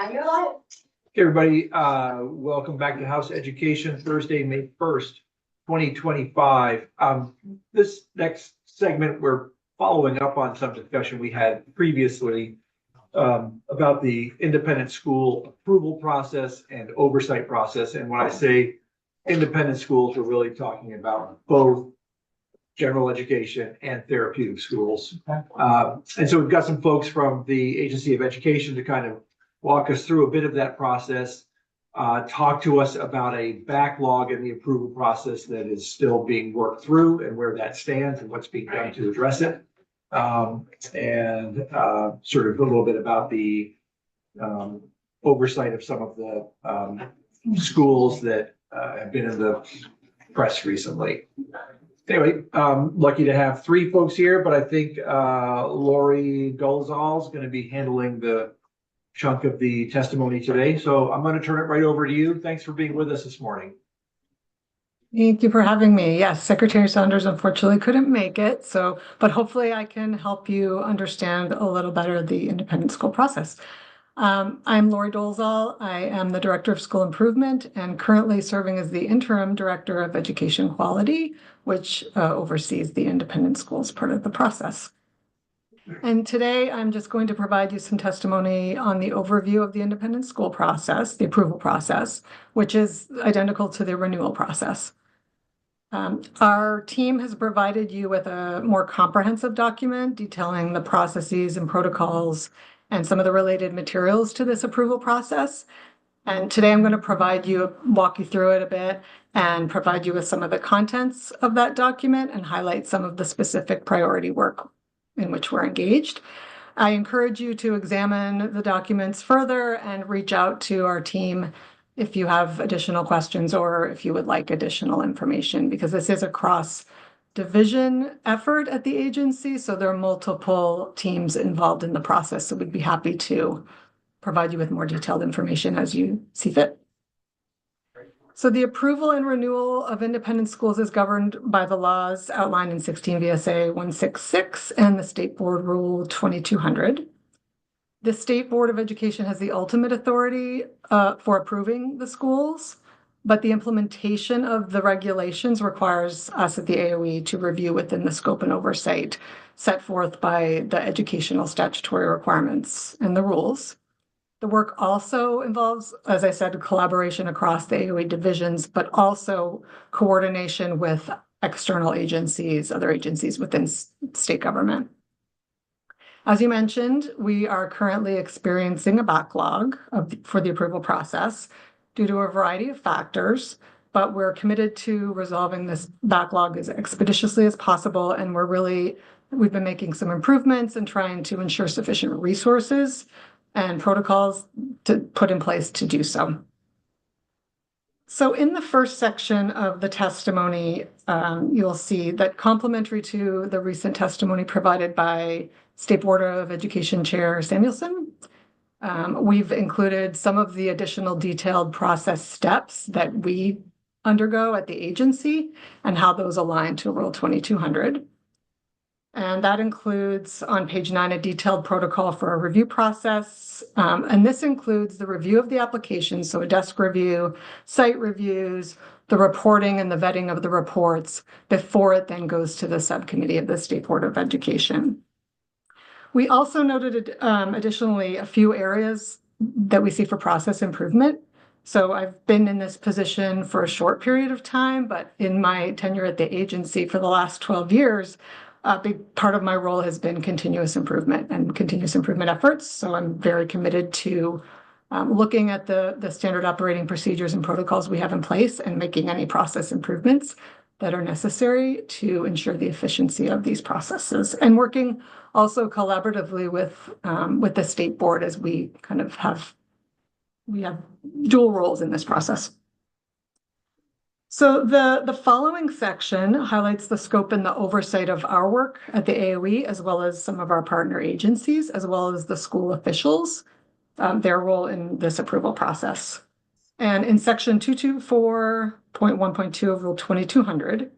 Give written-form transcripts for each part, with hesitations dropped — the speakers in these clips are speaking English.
Hey, everybody, welcome back to House Education, Thursday, May 1st, 2025. This next segment, we're following up on some discussion we had previously about the independent school approval process and oversight process. And when I say independent schools, we're really talking about both general education and therapeutic schools. And so we've got some folks from the Agency of Education to kind of walk us through a bit of that process, talk to us about a backlog in the approval process that is still being worked through and where that stands and what's being done to address it. And sort of a little bit about the oversight of some of the schools that have been in the press recently. Anyway, lucky to have three folks here, but I think Lori Dolezal is going to be handling the chunk of the testimony today. So I'm going to turn it right over to you. Thanks for being with us this morning. Thank you for having me. Yes, Secretary Saunders unfortunately couldn't make it, but hopefully I can help you understand a little better the independent school process. I'm Lori Dolezal. I am the Director of School Improvement and currently serving as the Interim Director of Education Quality, which oversees the independent schools part of the process. And today I'm just going to provide you some testimony on the overview of the independent school process, the approval process, which is identical to the renewal process. Our team has provided you with a more comprehensive document detailing the processes and protocols and some of the related materials to this approval process. And today I'm going to walk you through it a bit and provide you with some of the contents of that document and highlight some of the specific priority work in which we're engaged. I encourage you to examine the documents further and reach out to our team if you have additional questions or if you would like additional information, because this is a cross-division effort at the agency. So there are multiple teams involved in the process. So we'd be happy to provide you with more detailed information as you see fit. So the approval and renewal of independent schools is governed by the laws outlined in 16 VSA 166 and the State Board Rule 2200. The State Board of Education has the ultimate authority for approving the schools, but the implementation of the regulations requires us at the AOE to review within the scope and oversight set forth by the educational statutory requirements and the rules. The work also involves, as I said, collaboration across the AOE divisions, but also coordination with external agencies, other agencies within state government. As you mentioned, we are currently experiencing a backlog for the approval process due to a variety of factors, but we're committed to resolving this backlog as expeditiously as possible. And we've been making some improvements and trying to ensure sufficient resources and protocols to put in place to do so. So in the first section of the testimony, you'll see that complementary to the recent testimony provided by State Board of Education Chair Samuelson, we've included some of the additional detailed process steps that we undergo at the agency and how those align to Rule 2200. And that includes on page 9 a detailed protocol for a review process. And this includes the review of the application, so a desk review, site reviews, the reporting and the vetting of the reports before it then goes to the subcommittee of the State Board of Education. We also noted additionally a few areas that we see for process improvement. So I've been in this position for a short period of time, but in my tenure at the agency for the last 12 years, a big part of my role has been continuous improvement and continuous improvement efforts. So I'm very committed to looking at the standard operating procedures and protocols we have in place and making any process improvements that are necessary to ensure the efficiency of these processes, and working also collaboratively with the state board as we have dual roles in this process. So the following section highlights the scope and the oversight of our work at the AOE, as well as some of our partner agencies, as well as the school officials, their role in this approval process. And in section 224.1.2 of Rule 2200,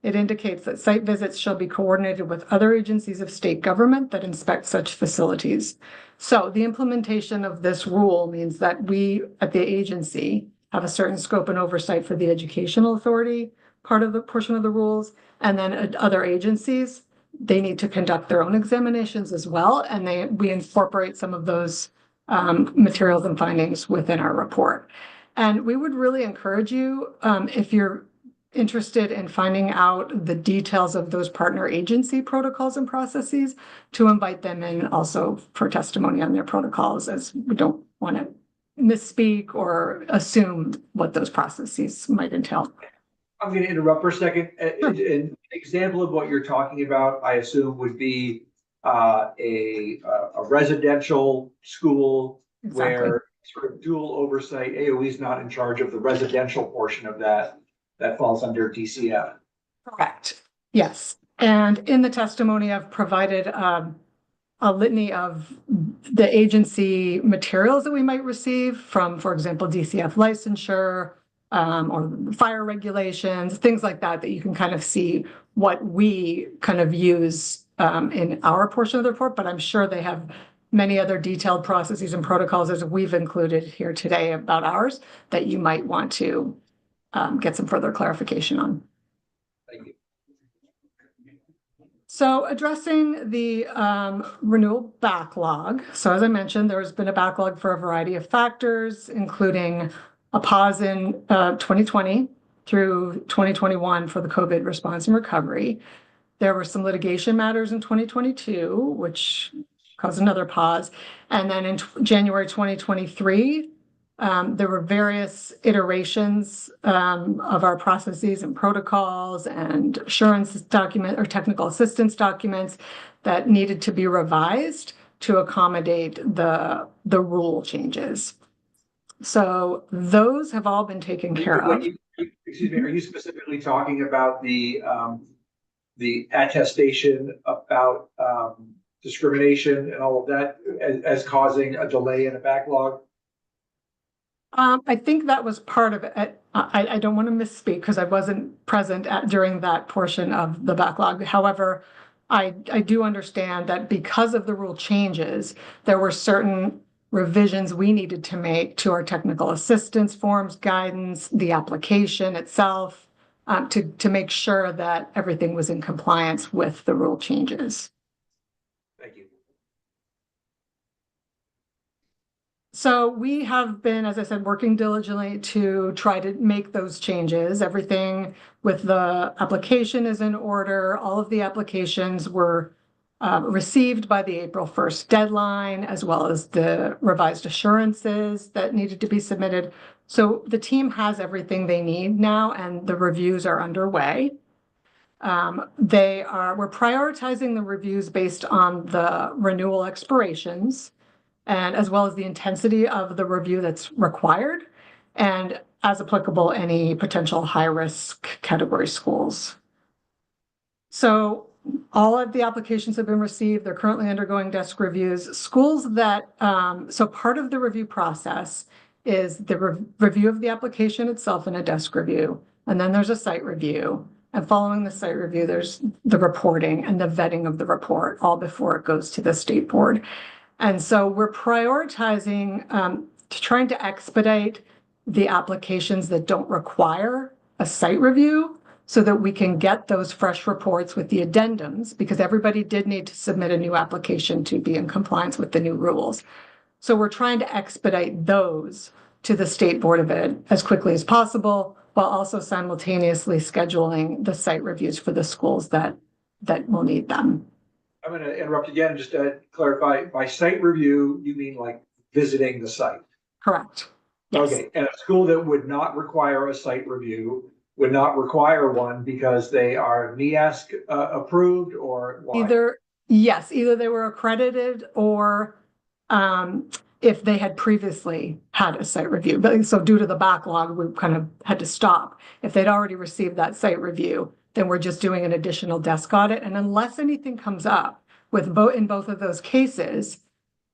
it indicates that site visits shall be coordinated with other agencies of state government that inspect such facilities. So the implementation of this rule means that we at the agency have a certain scope and oversight for the educational authority part of the portion of the rules, and then other agencies, they need to conduct their own examinations as well, and we incorporate some of those materials and findings within our report. And we would really encourage you, if you're interested in finding out the details of those partner agency protocols and processes, to invite them in also for testimony on their protocols, as we don't want to misspeak or assume what those processes might entail. I'm going to interrupt for a second. An example of what you're talking about, I assume, would be a residential school. Exactly. Where sort of dual oversight, AOE is not in charge of the residential portion of that. That falls under DCF. Correct. Yes. And in the testimony, I've provided a litany of the agency materials that we might receive from, for example, DCF licensure, or fire regulations, things like that, that you can kind of see what we kind of use in our portion of the report, but I'm sure they have many other detailed processes and protocols as we've included here today about ours that you might want to get some further clarification on. Thank you. So addressing the renewal backlog. So as I mentioned, there has been a backlog for a variety of factors, including a pause in 2020 through 2021 for the COVID response and recovery. There were some litigation matters in 2022, which caused another pause. And then in January 2023, there were various iterations of our processes and protocols and assurance document or technical assistance documents that needed to be revised to accommodate the rule changes. So those have all been taken care of. Excuse me, are you specifically talking about the attestation about discrimination and all of that as causing a delay in a backlog? I think that was part of it. I don't want to misspeak because I wasn't present during that portion of the backlog. However, I do understand that because of the rule changes, there were certain revisions we needed to make to our technical assistance forms, guidance, the application itself, to make sure that everything was in compliance with the rule changes. Thank you. So we have been, as I said, working diligently to try to make those changes. Everything with the application is in order. All of the applications were received by the April 1st deadline, as well as the revised assurances that needed to be submitted. So the team has everything they need now, and the reviews are underway. We're prioritizing the reviews based on the renewal expirations, and as well as the intensity of the review that's required, and as applicable, any potential high-risk category schools. So all of the applications have been received. They're currently undergoing desk reviews. Schools that, so part of the review process is the review of the application itself in a desk review, and then there's a site review. And following the site review, there's the reporting and the vetting of the report, all before it goes to the state board. And so we're prioritizing trying to expedite the applications that don't require a site review so that we can get those fresh reports with the addendums, because everybody did need to submit a new application to be in compliance with the new rules. So we're trying to expedite those to the State Board of Ed as quickly as possible, while also simultaneously scheduling the site reviews for the schools that will need them. I'm going to interrupt again, just to clarify. By site review, you mean like visiting the site? Correct. Yes. Okay, and a school that would not require a site review would not require one because they are NEASC approved, or why? Either they were accredited, or if they had previously had a site review. But so due to the backlog, we kind of had to stop. If they'd already received that site review, then we're just doing an additional desk audit. And unless anything comes up with in both of those cases,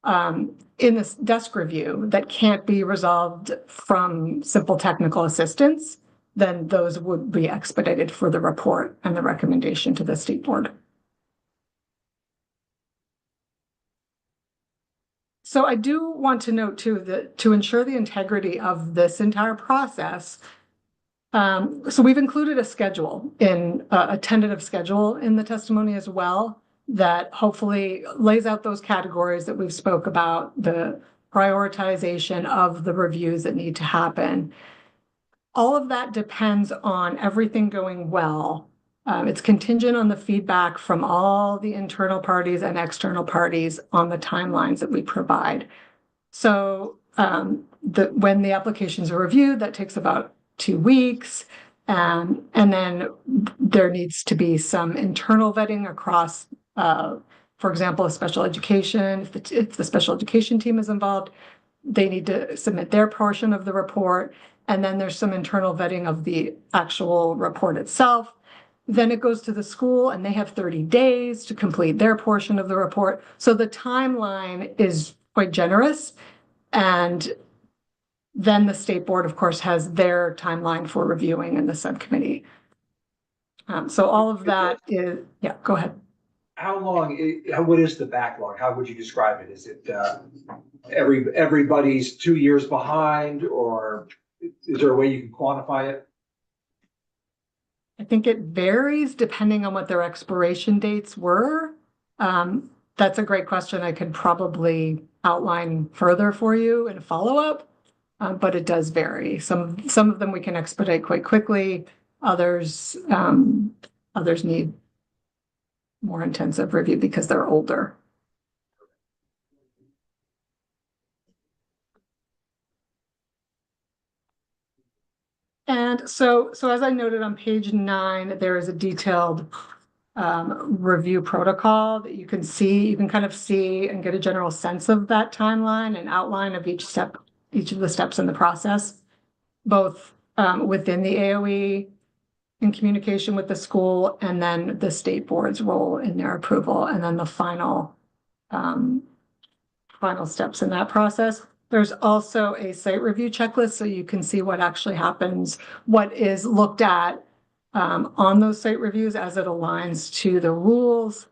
in this desk review that can't be resolved from simple technical assistance, then those would be expedited for the report and the recommendation to the state board. So I do want to note too that to ensure the integrity of this entire process, so we've included a schedule in a tentative schedule in the testimony as well that hopefully lays out those categories that we've spoke about, the prioritization of the reviews that need to happen. All of that depends on everything going well. It's contingent on the feedback from all the internal parties and external parties on the timelines that we provide. So when the applications are reviewed, that takes about 2 weeks. And then there needs to be some internal vetting across, for example, a special education. If the special education team is involved, they need to submit their portion of the report. And then there's some internal vetting of the actual report itself. Then it goes to the school and they have 30 days to complete their portion of the report. So the timeline is quite generous. And then the state board, of course, has their timeline for reviewing in the subcommittee. So all of that is, yeah, go ahead. How long, what is the backlog? How would you describe it? Is it everybody's 2 years behind, or is there a way you can quantify it? I think it varies depending on what their expiration dates were. That's a great question. I could probably outline further for you in a follow-up, but it does vary. Some of them we can expedite quite quickly. Others need more intensive review because they're older. And so as I noted on page 9, there is a detailed review protocol that you can see. You can kind of see and get a general sense of that timeline and outline of each of the steps in the process, both within the AOE, in communication with the school, and then the state board's role in their approval, and then the final steps in that process. There's also a site review checklist, so you can see what actually happens, what is looked at on those site reviews as it aligns to the rules.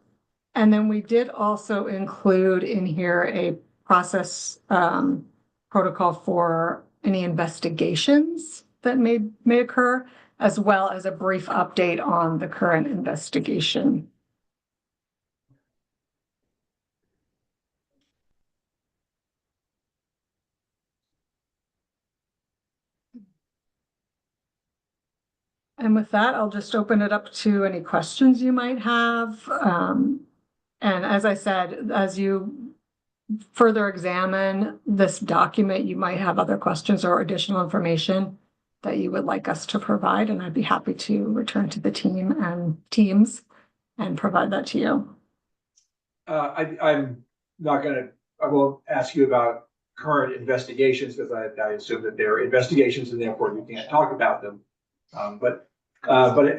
And then we did also include in here a process protocol for any investigations that may occur, as well as a brief update on the current investigation. And with that, I'll just open it up to any questions you might have. And as I said, as you further examine this document, you might have other questions or additional information that you would like us to provide, and I'd be happy to return to the teams and provide that to you. I won't ask you about current investigations, because I assume that they're investigations and therefore you can't talk about them. But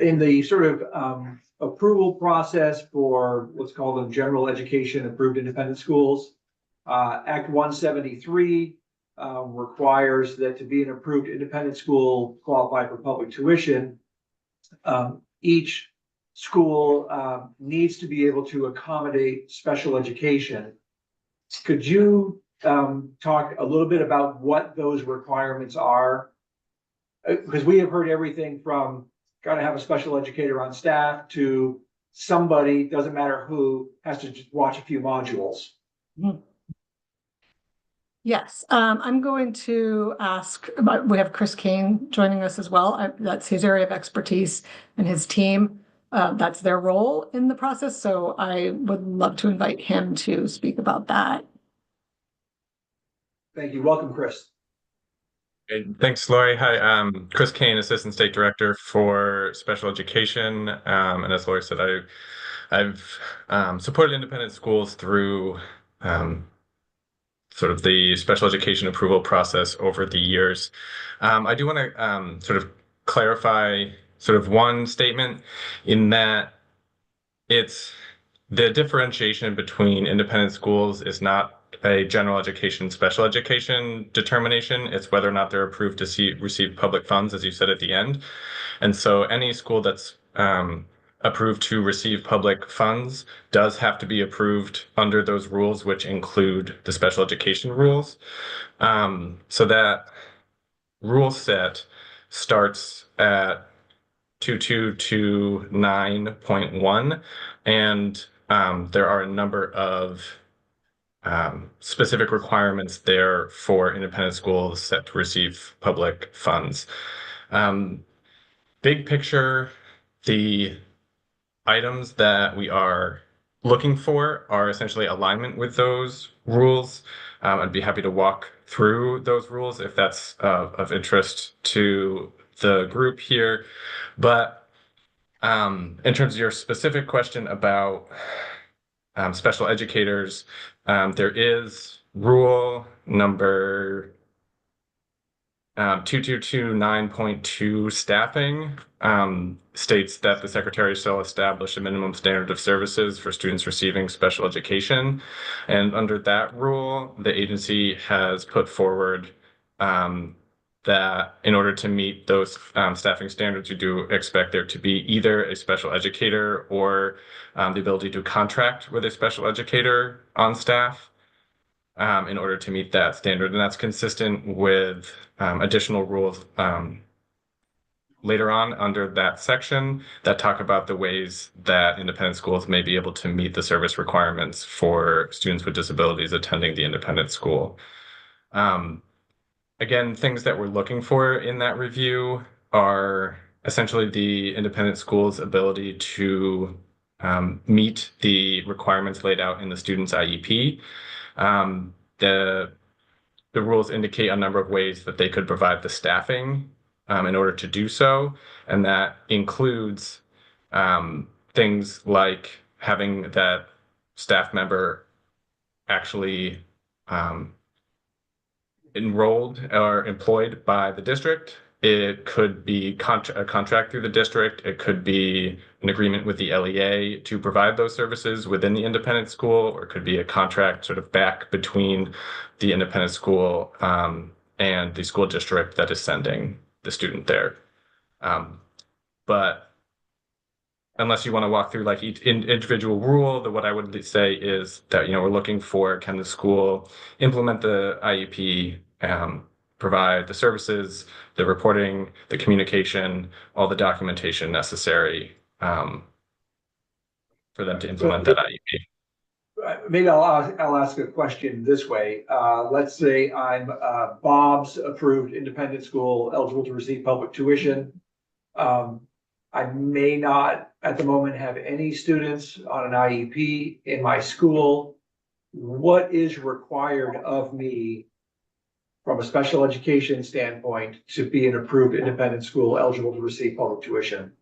in the sort of approval process for what's called them general education approved independent schools, Act 173 requires that to be an approved independent school qualified for public tuition, each school needs to be able to accommodate special education. Could you talk a little bit about what those requirements are? Because we have heard everything from got to have a special educator on staff to somebody, doesn't matter who, has to just watch a few modules. Mm-hmm. Yes, I'm going to ask, we have Chris Kane joining us as well. That's his area of expertise, and his team, that's their role in the process. So I would love to invite him to speak about that. Thank you. Welcome, Chris. Thanks, Lori. Hi, Chris Kane, Assistant State Director for Special Education. And as Lori said, I've supported independent schools through sort of the special education approval process over the years. I do want to sort of clarify sort of one statement in that it's the differentiation between independent schools is not a general education, special education determination. It's whether or not they're approved to receive public funds, as you said at the end. And so any school that's approved to receive public funds does have to be approved under those rules, which include the special education rules. So that rule set starts at 2229.1, and there are a number of specific requirements there for independent schools set to receive public funds. Big picture, the items that we are looking for are essentially alignment with those rules. I'd be happy to walk through those rules if that's of interest to the group here. But in terms of your specific question about special educators, there is rule number 2229.2 staffing states that the secretary shall establish a minimum standard of services for students receiving special education. And under that rule, the agency has put forward that in order to meet those staffing standards, you do expect there to be either a special educator or the ability to contract with a special educator on staff in order to meet that standard. And that's consistent with additional rules later on under that section that talk about the ways that independent schools may be able to meet the service requirements for students with disabilities attending the independent school. Again, things that we're looking for in that review are essentially the independent school's ability to meet the requirements laid out in the student's IEP. The rules indicate a number of ways that they could provide the staffing in order to do so, and that includes things like having that staff member actually enrolled or employed by the district. It could be a contract through the district. It could be an agreement with the LEA to provide those services within the independent school, or it could be a contract sort of back between the independent school and the school district that is sending the student there. But unless you want to walk through like each individual rule, what I would say is that, we're looking for, can the school implement the IEP, provide the services, the reporting, the communication, all the documentation necessary for them to implement that IEP. Maybe I'll ask a question this way. Let's say I'm Bob's approved independent school eligible to receive public tuition. I may not at the moment have any students on an IEP in my school. What is required of me from a special education standpoint to be an approved independent school eligible to receive public tuition?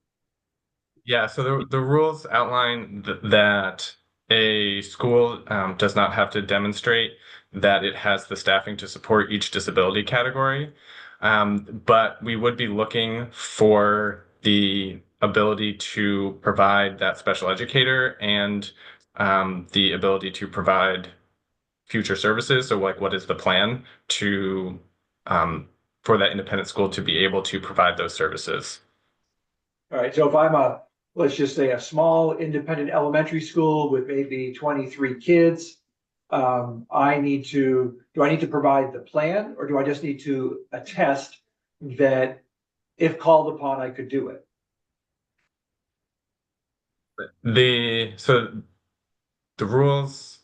Yeah, so the rules outline that a school does not have to demonstrate that it has the staffing to support each disability category. But we would be looking for the ability to provide that special educator and the ability to provide future services. So like, what is the plan to for that independent school to be able to provide those services? All right, so if I'm let's just say a small independent elementary school with maybe 23 kids, do I need to provide the plan, or do I just need to attest that if called upon, I could do it? So the rules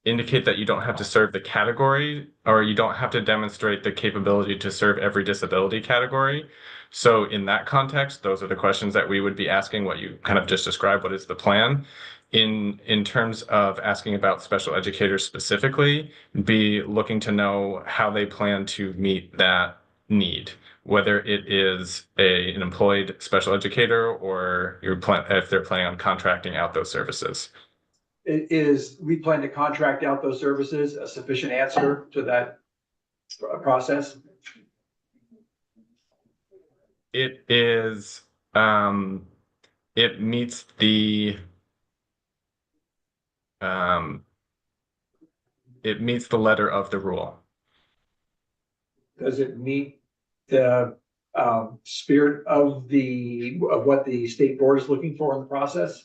indicate that you don't have to serve the category, or you don't have to demonstrate the capability to serve every disability category. So in that context, those are the questions that we would be asking, what you kind of just described, what is the plan? In terms of asking about special educators specifically, be looking to know how they plan to meet that need, whether it is an employed special educator or if they're planning on contracting out those services. Is we plan to contract out those services a sufficient answer to that process? It is, it meets it meets the letter of the rule. Does it meet the spirit of what the state board is looking for in the process?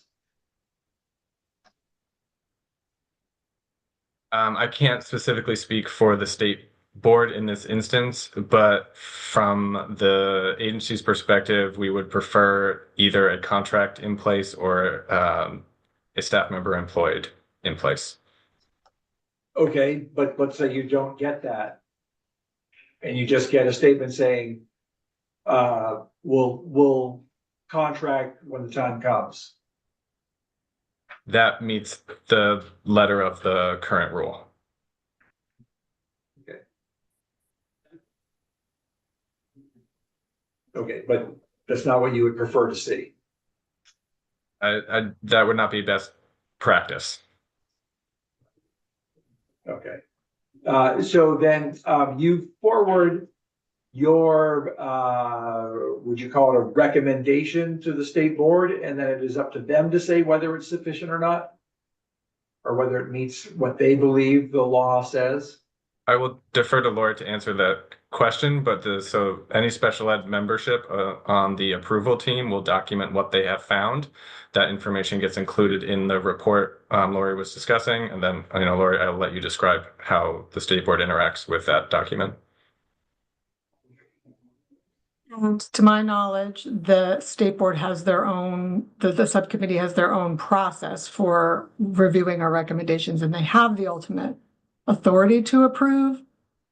I can't specifically speak for the state board in this instance, but from the agency's perspective, we would prefer either a contract in place or a staff member employed in place. Okay, but let's say you don't get that. And you just get a statement saying, we'll contract when the time comes. That meets the letter of the current rule. Okay, but that's not what you would prefer to see. That would not be best practice. Okay. So then you forward your, would you call it a recommendation to the state board, and then it is up to them to say whether it's sufficient or not? Or whether it meets what they believe the law says? I will defer to Lori to answer that question, but so any special ed membership on the approval team will document what they have found. That information gets included in the report Lori was discussing, and then Lori, I'll let you describe how the state board interacts with that document. And to my knowledge, the state board has their own, the subcommittee has their own process for reviewing our recommendations, and they have the ultimate authority to approve.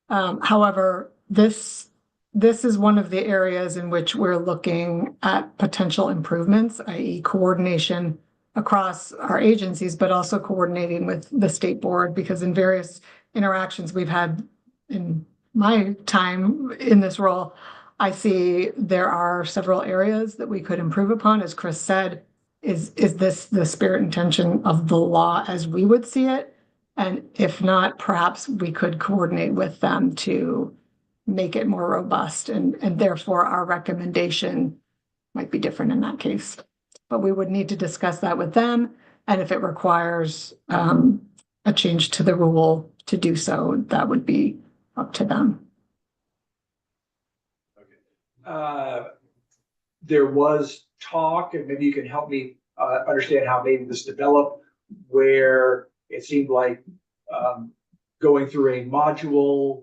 However, this is one of the areas in which we're looking at potential improvements, i.e. coordination across our agencies, but also coordinating with the state board, because in various interactions we've had in my time in this role, I see there are several areas that we could improve upon. As Chris said, is this the spirit and intention of the law as we would see it? And if not, perhaps we could coordinate with them to make it more robust, and therefore our recommendation might be different in that case. But we would need to discuss that with them, and if it requires a change to the rule to do so, that would be up to them. There was talk, and maybe you can help me understand how maybe this developed, where it seemed like going through a module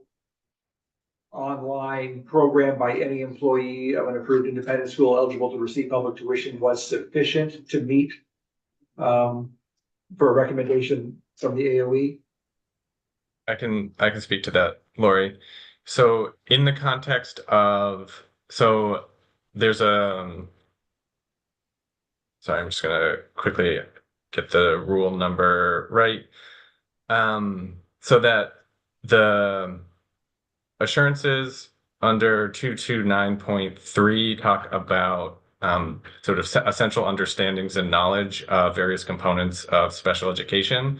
online program by any employee of an approved independent school eligible to receive public tuition was sufficient to meet for a recommendation from the AOE. I can speak to that, Lori. So in the context of, so there's sorry, I'm just gonna quickly get the rule number right. So that the assurances under 229.3 talk about sort of essential understandings and knowledge of various components of special education.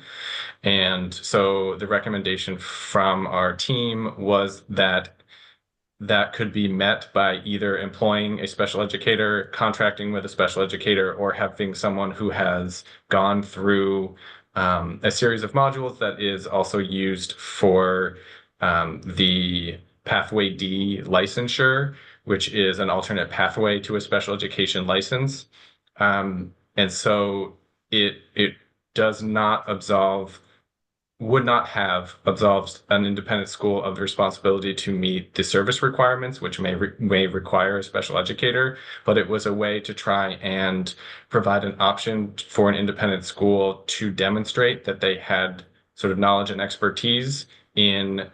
And so the recommendation from our team was that that could be met by either employing a special educator, contracting with a special educator, or having someone who has gone through a series of modules that is also used for the Pathway D licensure, which is an alternate pathway to a special education license. And so it does not would not have absolved an independent school of the responsibility to meet the service requirements, which may require a special educator, but it was a way to try and provide an option for an independent school to demonstrate that they had sort of knowledge and expertise in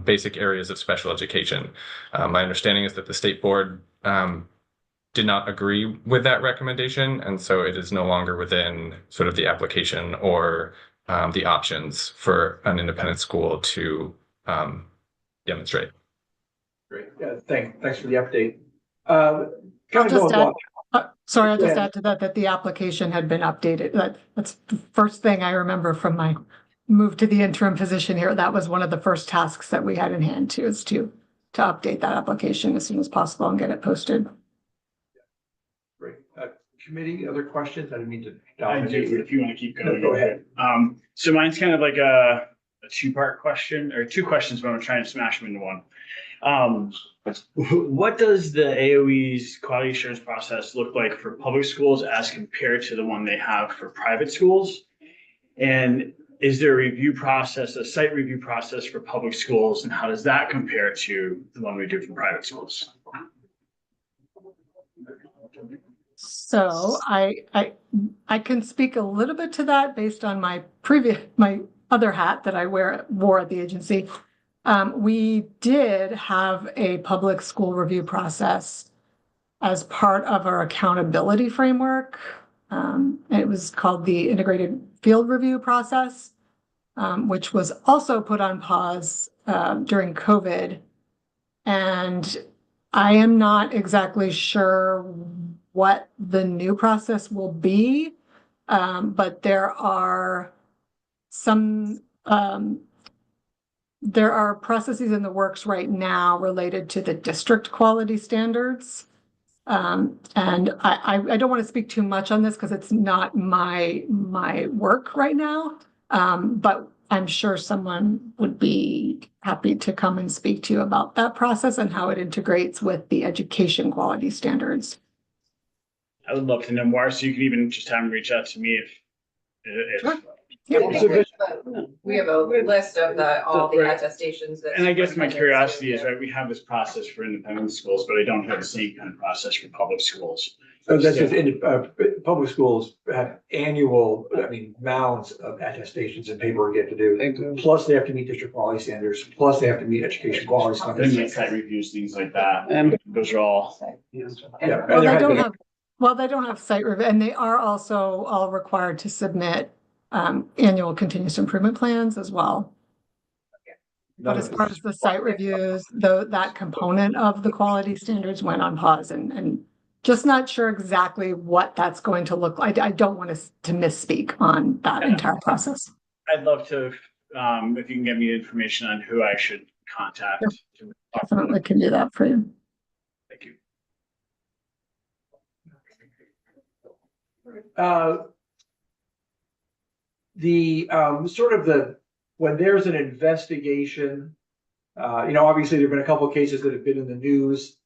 basic areas of special education. My understanding is that the state board did not agree with that recommendation, and so it is no longer within sort of the application or the options for an independent school to demonstrate. Great. Yeah, thanks for the update. Sorry, I'll just add to that the application had been updated. That's the first thing I remember from my move to the interim position here. That was one of the first tasks that we had in hand to update that application as soon as possible and get it posted. Great. Committee, other questions? I didn't mean to I do, if you want to keep going. No, go ahead. So mine's kind of like a two-part question, or two questions, but I'm trying to smash them into one. What does the AOE's quality assurance process look like for public schools as compared to the one they have for private schools? And is there a review process, a site review process for public schools, and how does that compare to the one we do for private schools? So I can speak a little bit to that based on my other hat that I wore at the agency. We did have a public school review process as part of our accountability framework. It was called the Integrated Field Review Process, which was also put on pause during COVID. And I am not exactly sure what the new process will be, but there are processes in the works right now related to the district quality standards. And I don't want to speak too much on this because it's not my work right now. But I'm sure someone would be happy to come and speak to you about that process and how it integrates with the education quality standards. I would love to know more, so you can even just have them reach out to me if Sure. Yeah, Yep. we have a list of all the attestations that. And I guess my superintendents curiosity is, do. right, we have this process for independent schools, but I don't have the same kind of process for public schools. So that's just, public schools have annual, mounds of attestations and paperwork you have to do. Plus they have to meet district quality standards, plus they have to meet education quality Things like standards. site reviews, things like that. And Those are all, Yeah, Well, and there has they don't have site review, and they are also all required to submit annual continuous improvement plans as well. But as far as the site reviews, that component of the quality standards went on pause, and just not sure exactly what that's going to look like. I don't want to misspeak on that entire process. I'd love to, if you can get me information on who I should contact. Definitely can do that for you. Thank you. When there's an investigation, obviously there've been a couple of cases that have been in the news.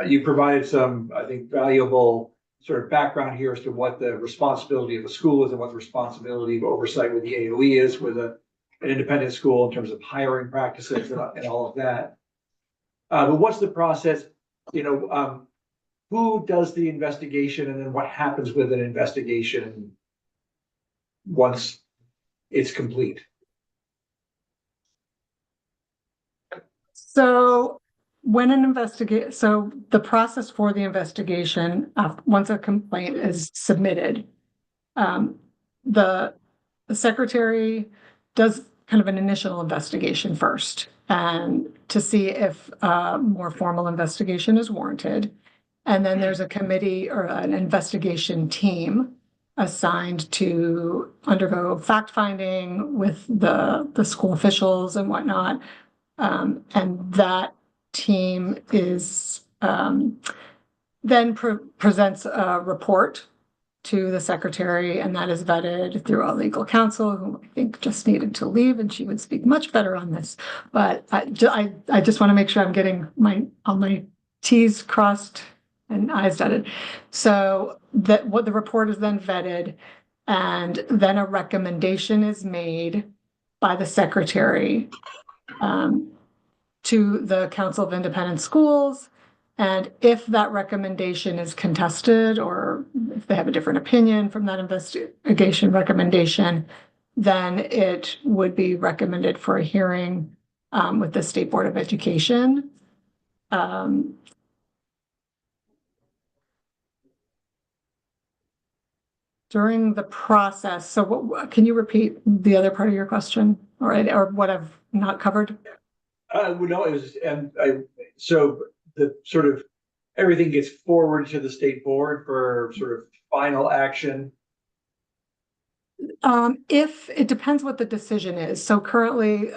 You provided some, I think, valuable sort of background here as to what the responsibility of a school is and what the responsibility of oversight with the AOE is with an independent school in terms of hiring practices and all of that. But what's the process? Who does the investigation, and then what happens with an investigation once it's complete? So the process for the investigation, once a complaint is submitted, the secretary does kind of an initial investigation first, and to see if a more formal investigation is warranted. And then there's a committee or an investigation team assigned to undergo fact-finding with the school officials and whatnot. And that team is then presents a report to the secretary, and that is vetted through our legal counsel, who I think just needed to leave, and she would speak much better on this. But I just want to make sure I'm getting all my T's crossed and I's dotted. So what the report is then vetted, and then a recommendation is made by the secretary to the Council of Independent Schools. And if that recommendation is contested, or if they have a different opinion from that investigation recommendation, then it would be recommended for a hearing with the State Board of Education. During the process, so can you repeat the other part of your question, or what I've not covered? No, it was, so the sort of everything gets forwarded to the state board for sort of final action. If it depends what the decision is. So currently,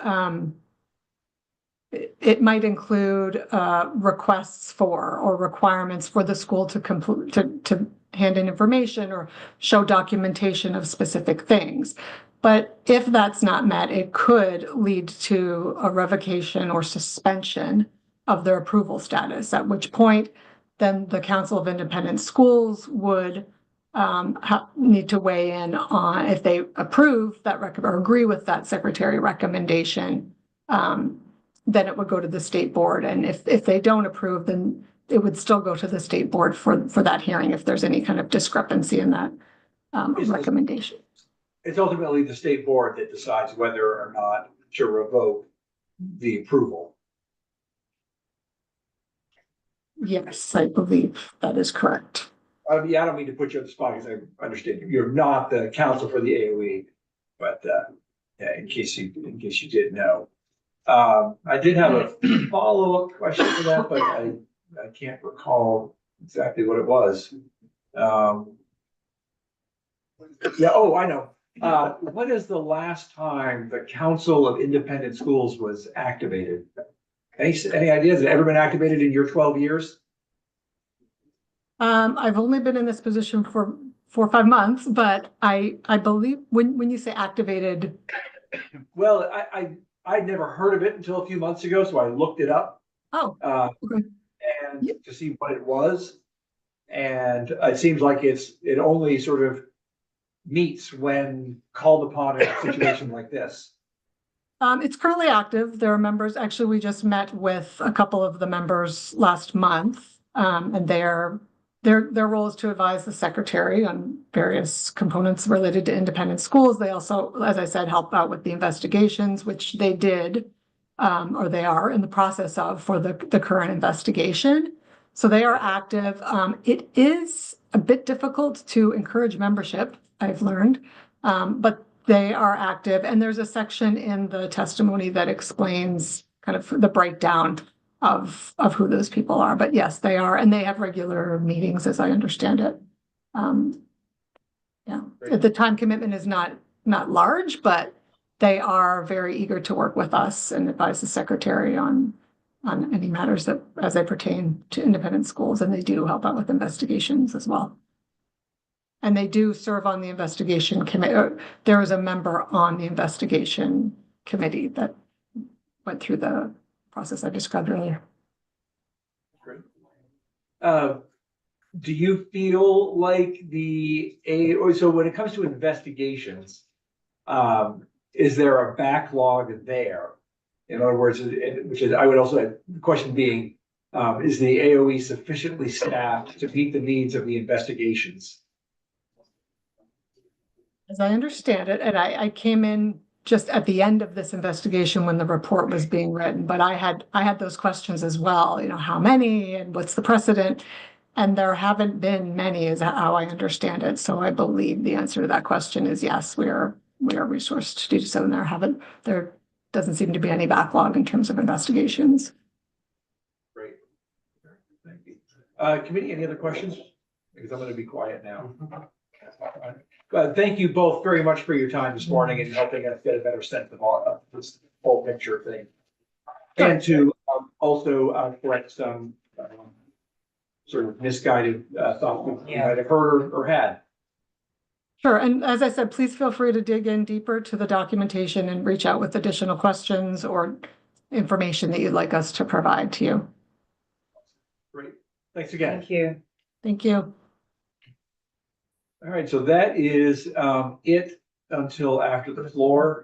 it might include requests for or requirements for the school to complete to hand in information or show documentation of specific things. But if that's not met, it could lead to a revocation or suspension of their approval status, at which point then the Council of Independent Schools would need to weigh in on if they approve that or agree with that secretary recommendation. Then it would go to the state board. And if they don't approve, then it would still go to the state board for that hearing if there's any kind of discrepancy in that recommendation. It's ultimately the state board that decides whether or not to revoke the approval. Yes, I believe that is correct. I mean, I don't mean to put you on the spot because I understand you're not the counsel for the AOE, but yeah, in case you didn't know. I did have a follow-up question for that, but I can't recall exactly what it was. Yeah, oh, I know. When is the last time the Council of Independent Schools was activated? Any ideas? Has it ever been activated in your 12 years? I've only been in this position for 4 or 5 months, but I believe when you say activated. Well, I'd never heard of it until a few months ago, so I looked it up. Oh, okay. And to see what it was. And it seems like it only sort of meets when called upon in a situation like this. It's currently active. There are members, actually, we just met with a couple of the members last month. And their role is to advise the secretary on various components related to independent schools. They also, as I said, help out with the investigations, which they did, or they are in the process of for the current investigation. So they are active. It is a bit difficult to encourage membership, I've learned, but they are active. And there's a section in the testimony that explains kind of the breakdown of who those people are. But yes, they are, and they have regular meetings, as I understand it. Yeah, the time commitment is not large, but they are very eager to work with us and advise the secretary on any matters that as they pertain to independent schools, and they do help out with investigations as well. And they do serve on the investigation committee. There was a member on the investigation committee that went through the process I described earlier. Great. Do you feel like so when it comes to investigations, is there a backlog there? In other words, which is, I would also add, the question being, is the AOE sufficiently staffed to meet the needs of the investigations? As I understand it, and I came in just at the end of this investigation when the report was being written, but I had those questions as well, how many and what's the precedent? And there haven't been many is how I understand it. So I believe the answer to that question is yes, we are resourced to do so. And there doesn't seem to be any backlog in terms of investigations. Great. Thank you. Committee, any other questions? Because I'm going to be quiet now. Thank you both very much for your time this morning and helping us get a better sense of this whole picture thing. And to also correct some sort of misguided thoughts you might have heard or had. Sure. And as I said, please feel free to dig in deeper to the documentation and reach out with additional questions or information that you'd like us to provide to you. Great. Thanks again. Thank you. Thank you. All right, so that is it until after the floor.